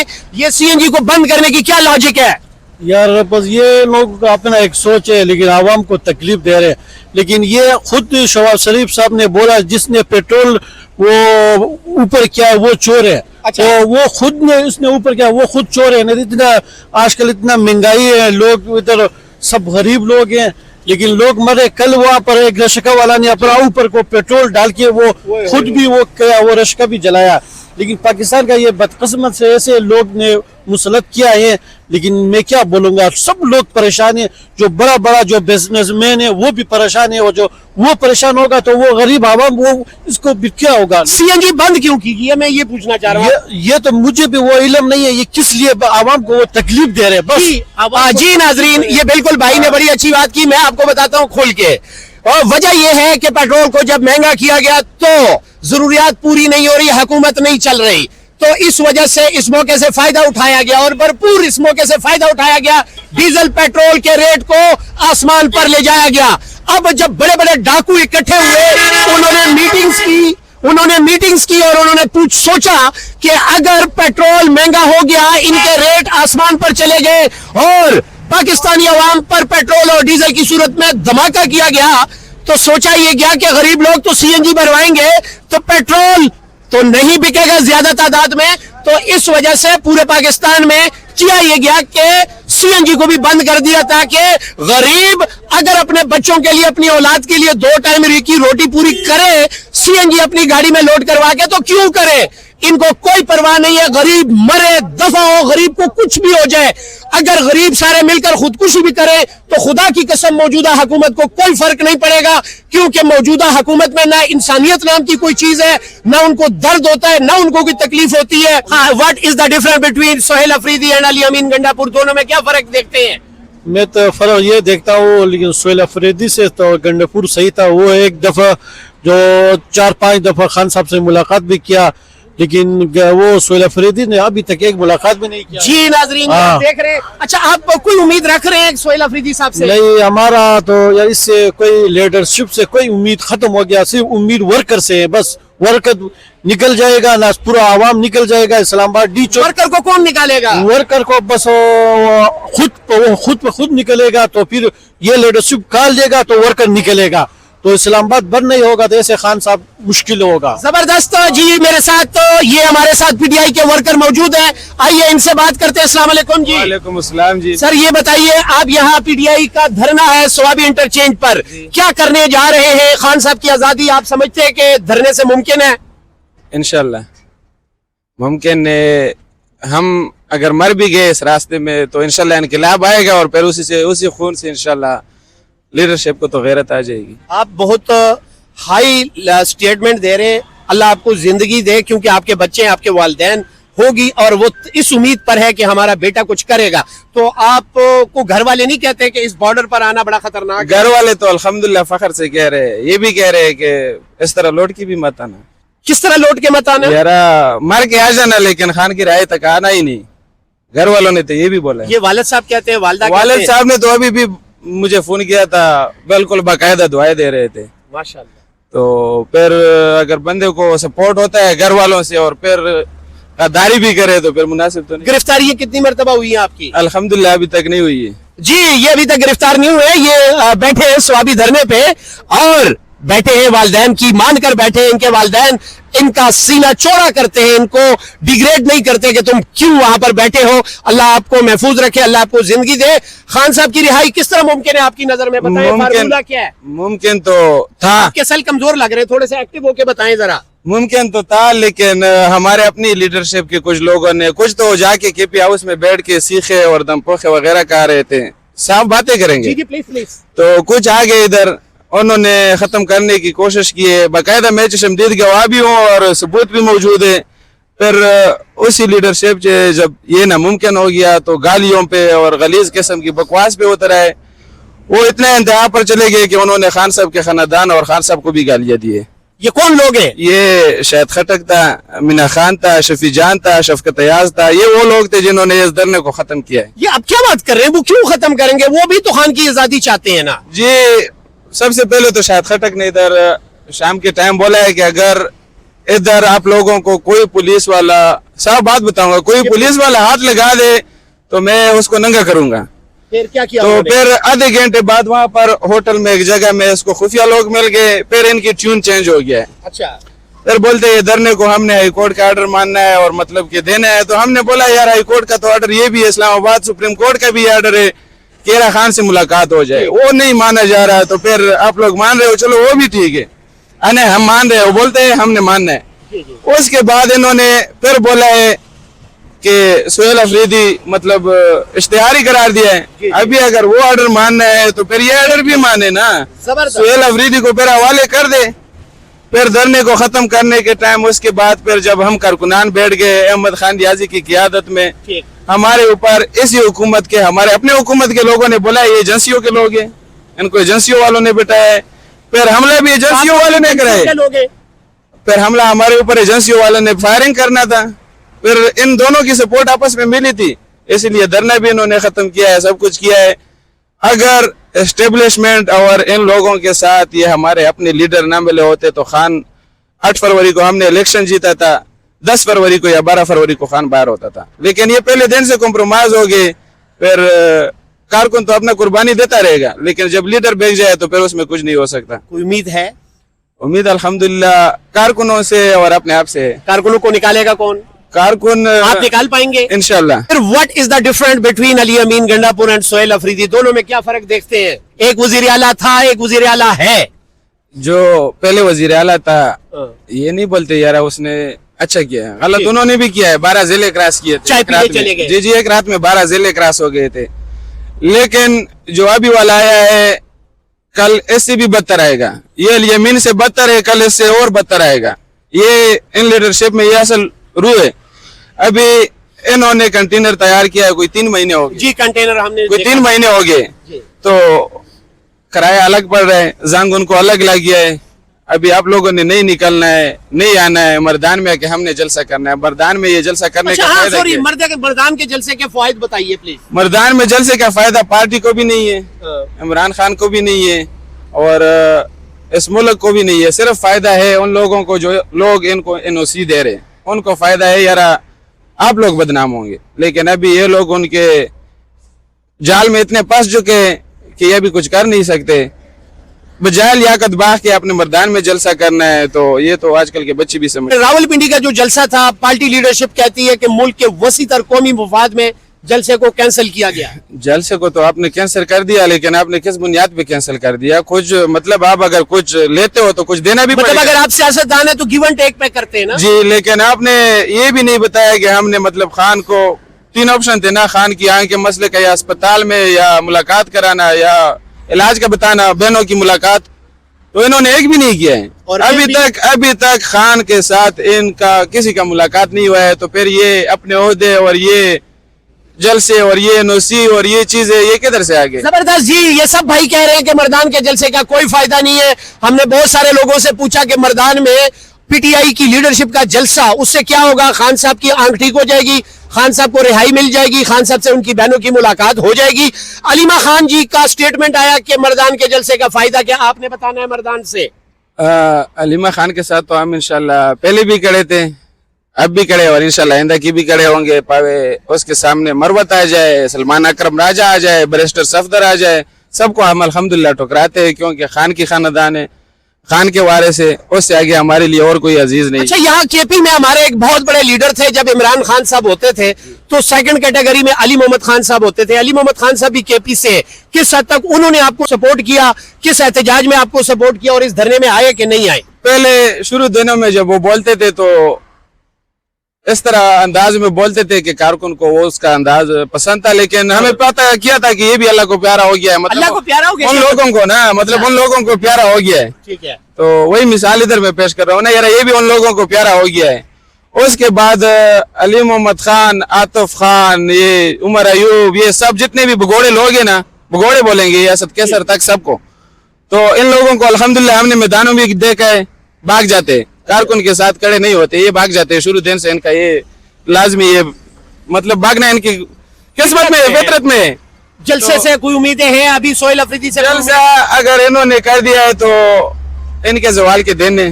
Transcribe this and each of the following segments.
हैं, ये सीएनजी को बंद करने की क्या लॉजिक है? यार बस ये लोग का अपना एक सोच है, लेकिन आवाम को तकलीफ दे रहे हैं। लेकिन ये खुद शहबाज शरीफ साहब ने बोला जिसने पेट्रोल वो ऊपर किया वो चोर है। अच्छा। तो वो खुद ने उसने ऊपर किया वो खुद चोर है। नहीं इतना आजकल इतना महंगाई है, लोग इधर सब गरीब लोग हैं, लेकिन लोग मरे। कल वहाँ पर एक रशका वाला ने अपना ऊपर को पेट्रोल डाल के वो खुद भी वो किया, वो रशका भी जलाया। लेकिन पाकिस्तान का ये बदकिस्मत से ऐसे लोग ने मुसलत किया है। लेकिन मैं क्या बोलूंगा, सब लोग परेशान है। जो बड़ा बड़ा जो बिजनेसमैन है वो भी परेशान है, और जो वो परेशान होगा तो वो गरीब आवाम वो इसको भी क्या होगा। सीएनजी बंद क्यों की है, मैं ये पूछना चाह रहा हूँ। ये तो मुझे भी वो इल्म नहीं है, ये किस लिए आवाम को वो तकलीफ दे रहे हैं बस। जी नाजरीन, ये बिल्कुल भाई ने बड़ी अच्छी बात की, मैं आपको बताता हूँ खोल के। और वजह यह है कि पेट्रोल को जब महंगा किया गया तो जरूरियात पूरी नहीं हो रही, हुकूमत नहीं चल रही, तो इस वजह से इस मौके से फायदा उठाया गया, और भरपूर इस मौके से फायदा उठाया गया। डीजल पेट्रोल के रेट को आसमान पर ले जाया गया। अब जब बड़े बड़े डाकू इकट्ठे हुए, उन्होंने मीटिंग्स की और उन्होंने सोचा कि अगर पेट्रोल महंगा हो गया, इनके रेट आसमान पर चले गए और पाकिस्तानी अवाम पर पेट्रोल और डीजल की सूरत में धमाका किया गया, तो सोचा ये गया कि गरीब लोग तो सीएनजी भरवाएंगे तो पेट्रोल तो नहीं बिकेगा ज्यादा तादाद में। तो इस वजह से पूरे पाकिस्तान में किया यह गया कि सीएनजी को भी बंद कर दिया, ताकि गरीब अगर अपने बच्चों के लिए, अपनी औलाद के लिए 2 टाइम की रोटी पूरी करे, सीएनजी अपनी गाड़ी में लोड करवा के, तो क्यों करे? इनको कोई परवाह नहीं है, गरीब मरे दफा हो, गरीब को कुछ भी हो जाए। अगर गरीब सारे मिलकर खुदकुशी भी करें तो खुदा की कसम मौजूदा हुकूमत को कोई फर्क नहीं पड़ेगा, क्योंकि मौजूदा हुकूमत में ना इंसानियत नाम की कोई चीज है, ना उनको दर्द होता है, ना उनको कोई तकलीफ होती है। What is the difference between Sohail Afridi and Ali Amin Gandapur, दोनों में क्या फर्क देखते हैं? मैं तो फर्क ये देखता हूँ, लेकिन सोहेल अफरीदी से तो गंडापुर सही था। वो एक दफा जो 4-5 दफा खान साहब से मुलाकात भी किया, लेकिन वो सोहेल अफरीदी ने अभी तक एक मुलाकात भी नहीं किया। जी नाजरीन, आप देख रहे हैं। अच्छा, आप कोई उम्मीद रख रहे हैं सोहेल अफरीदी साहब से? नहीं, हमारा तो यार इससे कोई लीडरशिप से कोई उम्मीद खत्म हो गया। सिर्फ उम्मीद वर्कर से है, बस वर्कर निकल जाएगा ना, पूरा आवाम निकल जाएगा। इस्लामाबाद वर्कर को कौन निकालेगा? वर्कर को बस खुद निकलेगा, तो फिर ये लीडरशिप काल देगा तो वर्कर निकलेगा, तो इस्लामाबाद बंद नहीं होगा, तो ऐसे खान साहब मुश्किल होगा। जबरदस्त। जी मेरे साथ तो ये हमारे साथ पीटीआई के वर्कर मौजूद हैं, आइए इनसे बात करते हैं। अस्सलाम वालेकुम जी। वालेकुम अस्सलाम जी। सर ये बताइए, आप यहाँ पीटीआई का धरना है स्वाबी इंटरचेंज पर, क्या करने जा रहे हैं? खान साहब की आजादी आप समझते हैं कि धरने से मुमकिन है? इंशाल्लाह मुमकिन है। हम अगर मर भी गए इस रास्ते में तो इंशाल्लाह इनकलाब आएगा, और फिर उसी खून से इंशाल्लाह लीडरशिप को तो गैरत आ जाएगी। आप बहुत हाई स्टेटमेंट दे रहे हैं, अल्लाह आपको जिंदगी दे, क्योंकि आपके बच्चे आपके वालिदैन होगी, और वो इस उम्मीद पर है कि हमारा बेटा कुछ करेगा। तो आप को घर वाले नहीं कहते कि इस बॉर्डर पर आना बड़ा खतरनाक है? घर वाले तो अल्हम्दुलिल्लाह फखर से कह रहे हैं, ये भी कह रहे हैं कि इस तरह लौट के भी मत आना। किस तरह लौट के मत आना? यारा मर के आ जाना, लेकिन खान की राय तक आना ही नहीं। घर वालों ने तो ये भी बोला है। ये वालिद साहब कहते हैं, वालिदा वालिद साहब ने तो अभी भी मुझे फोन किया था, बिल्कुल बाकायदा दुआएं दे रहे थे माशाल्लाह। तो फिर अगर बंदे को सपोर्ट होता है घर वालों से और फिर गद्दारी भी करे तो फिर मुनासिब तो नहीं। गिरफ्तारी कितनी मरतबा हुई है आपकी? अल्हम्दुलिल्लाह अभी तक नहीं हुई है जी, ये अभी तक गिरफ्तार नहीं हुए। ये बैठे हैं स्वाबी धरने पे और बैठे हैं, वालिदैन की मानकर बैठे हैं। इनके वालिदैन इनका सीना चौड़ा करते हैं, इनको डिग्रेड नहीं करते कि तुम क्यों वहां पर बैठे हो। अल्लाह आपको महफूज रखे, अल्लाह आपको जिंदगी दे। खान साहब की रिहाई किस तरह मुमकिन है आपकी नजर में? बताएं, फार्मूला क्या है? मुमकिन तो था। आपके सेल कमजोर लग रहे हैं, थोड़े से एक्टिव होके बताएं जरा। मुमकिन तो था, लेकिन हमारे अपनी लीडरशिप के कुछ लोगों ने कुछ तो जाके केपी हाउस में बैठ के सीखे और दमपोखे वगैरह कह रहे थे, साफ बातें करेंगे। जी प्लीज प्लीज। तो कुछ आगे इधर उन्होंने खत्म करने की कोशिश की है। बाकायदा मैं चश्मदीद गवाह भी हूँ और सबूत भी मौजूद है। फिर उसी लीडरशिप से जब ये नामुमकिन हो गया तो गालियों पे और गलीज किस्म की बकवास पे उतर आए। वो इतना इंतहा पर चले गए कि उन्होंने खान साहब के खानदान और खान साहब को भी गालियां दी। ये कौन लोग हैं? ये शाहिद खटक था, मीना खान था, शफी जान था, शफकत अयाज था। ये वो लोग थे जिन्होंने इस धरने को खत्म किया है। ये अब क्या बात कर रहे हैं? वो क्यों खत्म करेंगे? वो भी तो खान की आजादी चाहते हैं ना जी। सबसे पहले तो शाहिद खटक ने इधर शाम के टाइम बोला है कि अगर इधर आप लोगों को कोई पुलिस वाला, साफ बात बताऊंगा, कोई पुलिस वाला हाथ लगा दे तो मैं उसको नंगा करूंगा। फिर क्या किया तो उन्होंने? फिर आधे घंटे बाद वहां पर होटल में एक जगह में इसको खुफिया लोग मिल गए, फिर इनकी ट्यून चेंज हो गया है। अच्छा, फिर बोलते हैं धरने को हमने हाई कोर्ट का ऑर्डर मानना है और मतलब कि देना है। तो हमने बोला यार हाई कोर्ट का तो ऑर्डर ये भी है, इस्लामाबाद सुप्रीम कोर्ट का भी ऑर्डर है, केरा खान से मुलाकात हो जाए, वो नहीं माना जा रहा। तो फिर आप लोग मान रहे हो, चलो वो भी ठीक है, अने हम मान रहे हो, बोलते हैं हमने मानना है। उसके बाद इन्होंने फिर बोला है कि सुहेल अफरीदी मतलब इश्तिहारी करार दिया है। अभी अगर वो ऑर्डर मानना है तो फिर ये ऑर्डर भी माने ना, जबरदस्त। सुहेल अफरीदी को फिर हवाले कर दे। फिर धरने को खत्म करने के टाइम उसके बाद फिर जब हम कारकुनान बैठ गए अहमद खान रियाजी की क़ियादत में, ठीक। हमारे ऊपर इसी हुकूमत के, हमारे अपने हुकूमत के लोगों ने बोला ये एजेंसियों के लोग हैं, इनको एजेंसियों वालों ने बिठाया है। फिर हमला भी एजेंसियों वालों ने कराए। क्या लोग हैं? फिर हमला हमारे ऊपर एजेंसियों वालों ने फायरिंग करना था। फिर इन दोनों की सपोर्ट आपस में मिली थी, इसलिए धरना भी इन्होंने खत्म किया है, सब कुछ किया है। अगर एस्टेब्लिशमेंट और इन लोगों के साथ ये हमारे अपने लीडर ना मिले होते तो खान 8 फरवरी को हमने इलेक्शन जीता था, 10 फरवरी को या 12 फरवरी को खान बाहर होता था। लेकिन ये पहले दिन से कॉम्प्रोमाइज हो गए। फिर कारकुन तो अपना कुर्बानी देता रहेगा, लेकिन जब लीडर बैठ जाए तो फिर उसमें कुछ नहीं हो सकता। कोई उम्मीद है? उम्मीद अल्हम्दुलिल्लाह कारकुनों से और अपने आप से है। कारकुनों को निकालेगा कौन? कारकुन आप निकाल पाएंगे इंशाल्लाह। फिर what is the difference between Ali Amin Gandapur and Sohail Afridi? दोनों में क्या फर्क देखते हैं? एक वजीर आला था, एक वजीर आला है। जो पहले वजीर आला था ये नहीं बोलते यार उसने अच्छा किया है, गलत उन्होंने भी किया है। 12 जिले क्रॉस किए थे, चाय एक पीने रात चले में। गए। जी जी, एक रात में 12 जिले क्रॉस हो गए थे। लेकिन जो अभी वाला आया है कल इससे भी बदतर आएगा। ये अली अमीन से बदतर है, कल इससे और बदतर आएगा। ये इन लीडरशिप में ये असल रूह है। अभी इन्होंने कंटेनर तैयार किया है, कोई 3 महीने हो गए। जी, कंटेनर हमने कोई देखा। 3 महीने हो गए, जी। तो किराया अलग पड़ रहा है, जंग उनको अलग लग गया है। अभी आप लोगों ने नहीं निकलना है, नहीं आना है मर्दान में, कि हमने जलसा करना है। मर्दान में ये जलसा करने अच्छा, का हाँ, फायदा सॉरी, क्या है? मर्दान के जलसे के फायदे बताइए प्लीज। मर्दान में जलसे का फायदा पार्टी को भी नहीं है, इमरान खान को भी नहीं है और इस मुल्क को भी नहीं है। सिर्फ फायदा है उन लोगों को जो लोग इनको एनओसी दे रहे हैं, उनको फायदा है यार आप लोग बदनाम होंगे। लेकिन अभी ये लोग उनके जाल में इतने फंस चुके हैं कि ये भी कुछ कर नहीं सकते। बजाय लियाकत बाग के अपने मर्दान में जलसा करना है, तो ये तो आजकल के बच्चे भी समझ। रावलपिंडी का जो जलसा था, पार्टी लीडरशिप कहती है कि मुल्क के वसी तर कौमी मुफाद में जलसे को कैंसिल किया गया। जलसे को तो आपने कैंसिल कर दिया, लेकिन आपने किस बुनियाद पे कैंसिल कर दिया? कुछ मतलब आप अगर कुछ लेते हो तो कुछ देना भी मतलब पड़ेगा। अगर आप सियासतदान है तो गिव एंड टेक पे करते हैं ना। जी, लेकिन आपने ये भी नहीं बताया कि हमने मतलब खान को 3 ऑप्शन थे ना, खान की आंख के मसले का या अस्पताल में या मुलाकात कराना या इलाज का बताना, बहनों की मुलाकात, तो इन्होंने एक भी नहीं किया है। और अभी तक खान के साथ इनका किसी का मुलाकात नहीं हुआ है। तो फिर ये अपने ओहदे और ये जलसे और ये एनओसी और ये चीजें ये किधर से आ गए? जबरदस्त जी, ये सब भाई कह रहे हैं कि मर्दान के जलसे का कोई फायदा नहीं है। हमने बहुत सारे लोगों से पूछा कि मर्दान में पीटीआई की लीडरशिप का जलसा, उससे क्या होगा? खान साहब की आंख ठीक हो जाएगी, खान साहब को रिहाई मिल जाएगी, खान साहब से उनकी बहनों की मुलाकात हो जाएगी। अलीमा खान जी का स्टेटमेंट आया कि मर्दान के जलसे का फायदा क्या, आपने बताना है मर्दान से। अलीमा खान के साथ तो हम इंशाल्लाह पहले भी खड़े थे, अब भी खड़े और इंशाल्लाह आइंदा की भी खड़े होंगे। पावे उसके सामने मरवत आ जाए, सलमान अकरम राजा आ जाए, बैरिस्टर सफदर आ जाए, सबको हम अल्हम्दुलिल्लाह ठुकराते हैं, क्योंकि खान की खानदान है, खान के वारिस है, उससे आगे हमारे लिए और कोई अजीज नहीं। अच्छा, यहाँ केपी में हमारे एक बहुत बड़े लीडर थे, जब इमरान खान साहब होते थे तो सेकंड कैटेगरी में अली मोहम्मद खान साहब होते थे। अली मोहम्मद खान साहब भी केपी से, किस हद तक उन्होंने आपको सपोर्ट किया, किस एहतजाज में आपको सपोर्ट किया और इस धरने में आए कि नहीं आए? पहले शुरू दिनों में जब वो बोलते थे तो इस तरह अंदाज में बोलते थे कि कारकुन को वो उसका अंदाज पसंद था, लेकिन हमें पता किया था कि ये भी अल्लाह को प्यारा हो गया है। मतलब अल्लाह को प्यारा हो गया उन लोगों को ना, मतलब उन लोगों को प्यारा हो गया है। ठीक है, तो वही मिसाल इधर मैं पेश कर रहा हूँ ना यार, ये भी उन लोगों को प्यारा हो गया है। उसके बाद अली मोहम्मद खान, आतिफ खान, ये उमर अयूब, ये सब जितने भी भगोड़े लोग हैं ना, भगोड़े बोलेंगे ये असद कैसर तक सबको, तो इन लोगों को अल्हम्दुलिल्लाह हमने मैदानों में देखा है, भाग जाते, कारकुन के साथ खड़े नहीं होते, ये भाग जाते हैं। शुरू दिन से इनका ये लाजमी, ये मतलब भागना इनकी किस्मत में, फितरत में। जलसे से कोई उम्मीदें हैं अभी सोहेल अफरीदी से? जलसा अगर इन्होंने कर दिया है तो इनके जवाल के दिन है,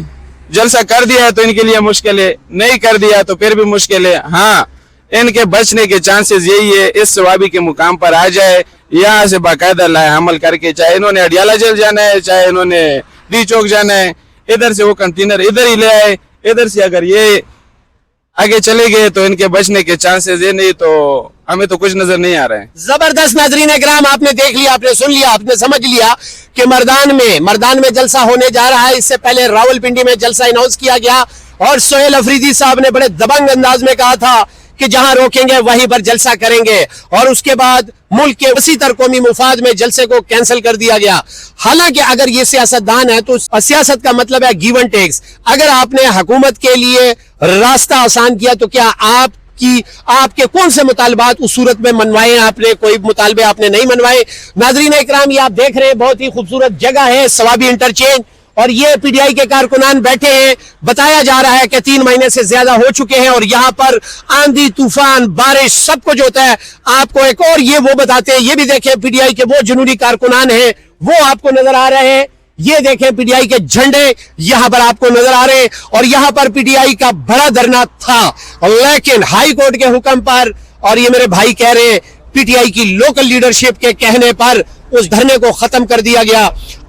जलसा कर दिया है तो इनके लिए मुश्किल है, नहीं कर दिया तो फिर भी मुश्किल है। हाँ, इनके बचने के चांसेस यही है, इस सवाबी के मुकाम पर आ जाए, यहाँ से बाकायदा हमल करके, चाहे इन्होंने अडियाला जेल जाना है, चाहे इन्होंने डी चौक जाना है, इधर से वो कंटेनर इधर ही ले आए, इधर से अगर ये आगे चले गए तो इनके बचने के चांसेस है, नहीं तो हमें तो कुछ नजर नहीं आ रहा है। जबरदस्त नाजरीन इकराम, आपने देख लिया, आपने सुन लिया, आपने समझ लिया कि मर्दान में जलसा होने जा रहा है। इससे पहले रावलपिंडी में जलसा अनाउंस किया गया और सोहेल अफरीदी साहब ने बड़े दबंग अंदाज में कहा था कि जहां रोकेंगे वहीं पर जलसा करेंगे, और उसके बाद मुल्क के वसी तर कौमी मुफाद में जलसे को कैंसिल कर दिया गया। हालांकि अगर ये सियासतदान है तो सियासत का मतलब है गिव एंड टेक्स। अगर आपने हुकूमत के लिए रास्ता आसान किया तो क्या आपके कौन से मुतालबात उस सूरत में मनवाए? आपने कोई मुतालबे आपने नहीं मनवाए। नाजरीन इकराम, ये आप देख रहे हैं बहुत ही खूबसूरत जगह है सवाबी इंटरचेंज, और ये पीटीआई के कारकुनान बैठे हैं। बताया जा रहा है कि 3 महीने से ज्यादा हो चुके हैं और यहाँ पर आंधी तूफान बारिश सब कुछ होता है। आपको एक और ये वो बताते हैं, ये भी देखें पीटीआई के वो जुनूनी कारकुनान हैं वो आपको नजर आ रहे हैं। ये देखें पीटीआई के झंडे यहाँ पर आपको नजर आ रहे हैं, और यहाँ पर पीटीआई का बड़ा धरना था, लेकिन हाई कोर्ट के हुक्म पर, और ये मेरे भाई कह रहे हैं पीटीआई की लोकल लीडरशिप के कहने पर उस धरने को खत्म कर दिया गया।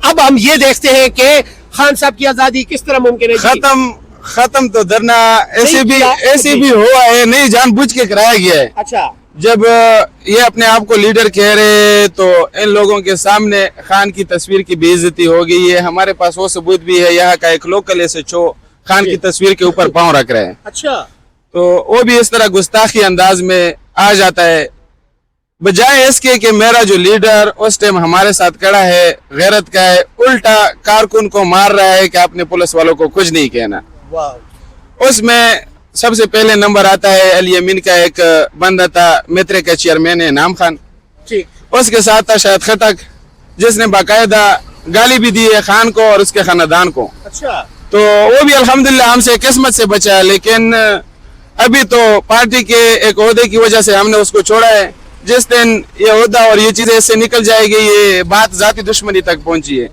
अब हम ये देखते हैं कि खान साहब की आजादी किस तरह मुमकिन है। खत्म तो धरना ऐसे भी हुआ है, नहीं जानबूझ के कराया गया है। अच्छा, जब ये अपने आप को लीडर कह रहे तो इन लोगों के सामने खान की तस्वीर की बेइज्जती हो गई है। हमारे पास वो सबूत भी है, यहाँ का एक लोकल SHO खान की तस्वीर के ऊपर पांव रख रहे हैं। अच्छा, तो वो भी इस तरह गुस्ताखी अंदाज में आ जाता है, बजाय इसके कि मेरा जो लीडर उस टाइम हमारे साथ खड़ा है, गैरत का है, उल्टा कारकुन को मार रहा है कि आपने पुलिस वालों को कुछ नहीं कहना। उसमें सबसे पहले नंबर आता है अल यमीन का एक बंदा था, मित्र का चेयरमैन है नाम खान, उसके साथ था शायद खटक, जिसने बाकायदा गाली भी दी है खान को और उसके खानदान को। अच्छा, तो वो भी अल्हम्दुलिल्लाह हमसे किस्मत से बचा है, लेकिन अभी तो पार्टी के एक ओहदे की वजह से हमने उसको छोड़ा है। जिस दिन ये ओहदा और ये चीजें इससे निकल जाएगी, ये बात जाती दुश्मनी तक पहुंची है,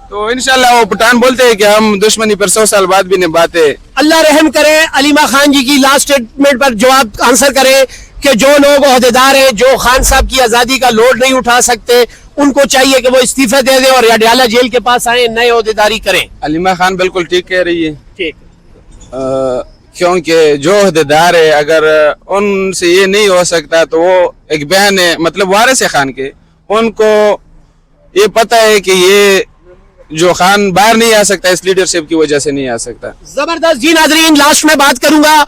तो इंशाल्लाह वो पठान बोलते हैं कि हम दुश्मनी पर 100 साल बाद भी निभाते। अल्लाह रहम करे, अलीमा खान जी की लास्ट स्टेटमेंट पर जवाब आंसर करें कि जो लोग ओहदेदार हैं, जो खान साहब की आजादी का लोड नहीं उठा सकते, उनको चाहिए कि वो इस्तीफा दे दें और अडियाला जेल के पास आए, नए ओहदेदारी करें। अलीमा खान बिल्कुल ठीक कह रही है, ठीक, क्योंकि जो ओहदेदार है अगर उनसे ये नहीं हो सकता तो वो एक बहन है, मतलब वारिस है खान के, उनको ये पता है कि ये जो खान बाहर नहीं आ सकता, इस लीडरशिप की वजह से नहीं आ सकता। जबरदस्त जी। नाजरीन, लास्ट में बात करूंगा,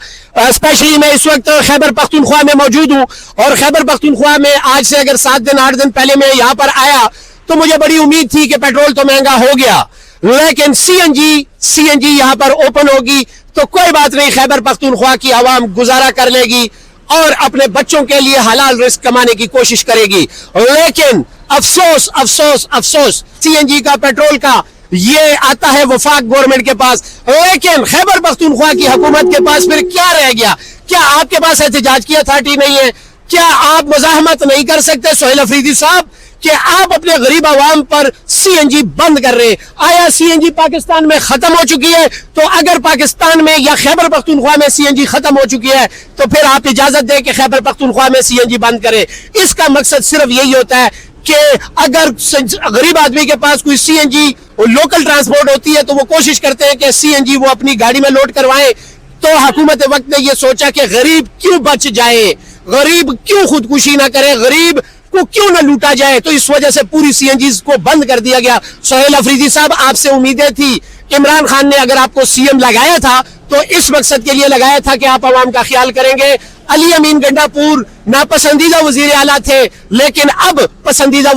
स्पेशली मैं इस वक्त खैबर पख्तूनख्वा में मौजूद हूँ, और खैबर पख्तूनख्वा में आज से अगर 7 दिन 8 दिन पहले मैं यहाँ पर आया तो मुझे बड़ी उम्मीद थी कि पेट्रोल तो महंगा हो गया, लेकिन CNG यहाँ पर ओपन होगी तो कोई बात नहीं, खैबर पख्तूनख्वा की आवाम गुजारा कर लेगी और अपने बच्चों के लिए हलाल रिस्क कमाने की कोशिश करेगी। लेकिन अफसोस अफसोस अफसोस, CNG का पेट्रोल का ये आता है वफाक गवर्नमेंट के पास, लेकिन खैबर पख्तूनख्वा की हुकूमत के पास फिर क्या रह गया? क्या आपके पास एहतजाज की अथॉरिटी नहीं है? क्या आप मुजाहमत नहीं कर सकते सोहेल अफरीदी साहब कि आप अपने गरीब आवाम पर CNG बंद कर रहे हैं? आया CNG पाकिस्तान में खत्म हो चुकी है? तो अगर पाकिस्तान में या खैबर पख्तूनख्वा में CNG खत्म हो चुकी है तो फिर आप इजाजत दें कि खैबर पख्तूनख्वा में CNG बंद करें। इसका मकसद सिर्फ यही होता है कि अगर गरीब आदमी के पास कोई CNG लोकल ट्रांसपोर्ट होती है तो वो कोशिश करते हैं कि CNG वो अपनी गाड़ी में लोड करवाएं। तो हुकूमत वक्त ने ये सोचा कि गरीब क्यों बच जाए, गरीब क्यों खुदकुशी ना करे, गरीब को क्यों ना लूटा जाए, तो इस वजह से पूरी CNG को बंद कर दिया गया। सोहेल अफरीदी साहब, आपसे उम्मीदें थी, इमरान खान ने अगर आपको CM लगाया था तो इस मकसद के लिए लगाया था कि आप आवाम का ख्याल करेंगे। अली अमीन गंडापुर नापसंदीदा वजीर आला थे, लेकिन अब पसंदीदा